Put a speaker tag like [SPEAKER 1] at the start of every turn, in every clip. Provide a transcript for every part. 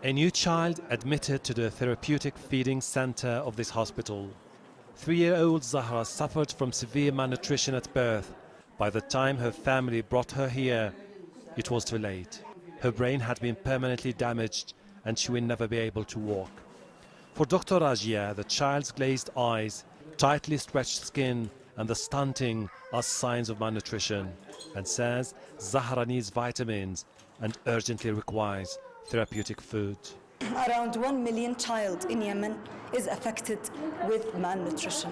[SPEAKER 1] A new child admitted to the therapeutic feeding center of this hospital. 3-year-old Zahra suffered from severe malnutrition at birth. By the time her family brought her here, it was too late. Her brain had been permanently damaged and she will never be able to walk. For Dr. Rajia, the child's glazed eyes, tightly stretched skin and the stunting are signs of malnutrition, and says Zahra needs vitamins and urgently requires therapeutic food.
[SPEAKER 2] Around 1 million child in Yemen is affected with malnutrition.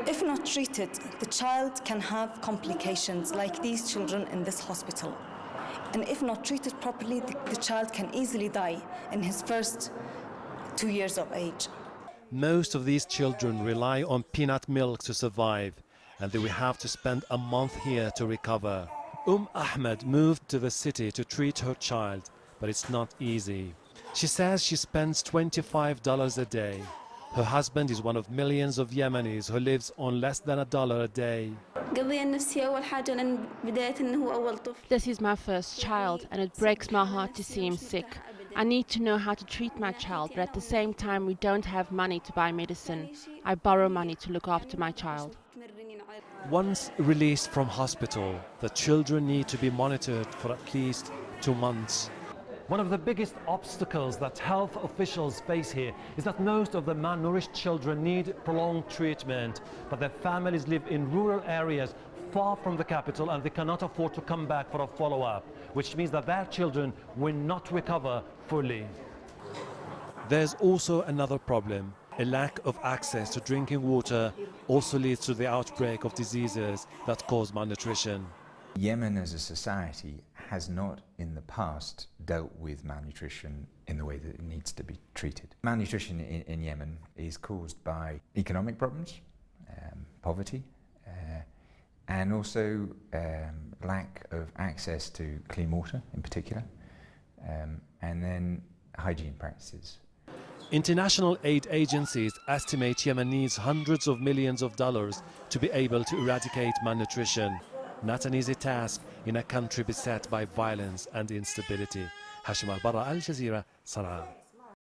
[SPEAKER 2] If not treated, the child can have complications like these children in this hospital. And if not treated properly, the child can easily die in his first 2 years of age.
[SPEAKER 1] Most of these children rely on peanut milk to survive, and they will have to spend a month here to recover. Ahmed moved to the city to treat her child, but it's not easy. She says she spends $25 a day. Her husband is one of millions of Yemenis who lives on less than $1 a day.
[SPEAKER 3] This is my first child, and it breaks my heart to see him sick. I need to know how to treat my child, but at the same time we don't have money to buy medicine. I borrow money to look after my child.
[SPEAKER 1] Once released from hospital, the children need to be monitored for at least 2 months. One of the biggest obstacles that health officials face here is that most of the malnourished children need prolonged treatment, but their families live in rural areas far from the capital and they cannot afford to come back for a follow-up, which means that their children will not recover fully. There's also another problem. A lack of access to drinking water also leads to the outbreak of diseases that cause malnutrition.
[SPEAKER 4] Yemen as a society has not in the past dealt with malnutrition in the way that it needs to be treated. Malnutrition in Yemen is caused by economic problems, poverty, and also lack of access to clean water in particular, and then hygiene practices.
[SPEAKER 1] International aid agencies estimate Yemen needs hundreds of millions of dollars to be able to eradicate malnutrition. Not an easy task in a country beset by violence and instability. Ahelbarra, Al Jazeera, Sanaa.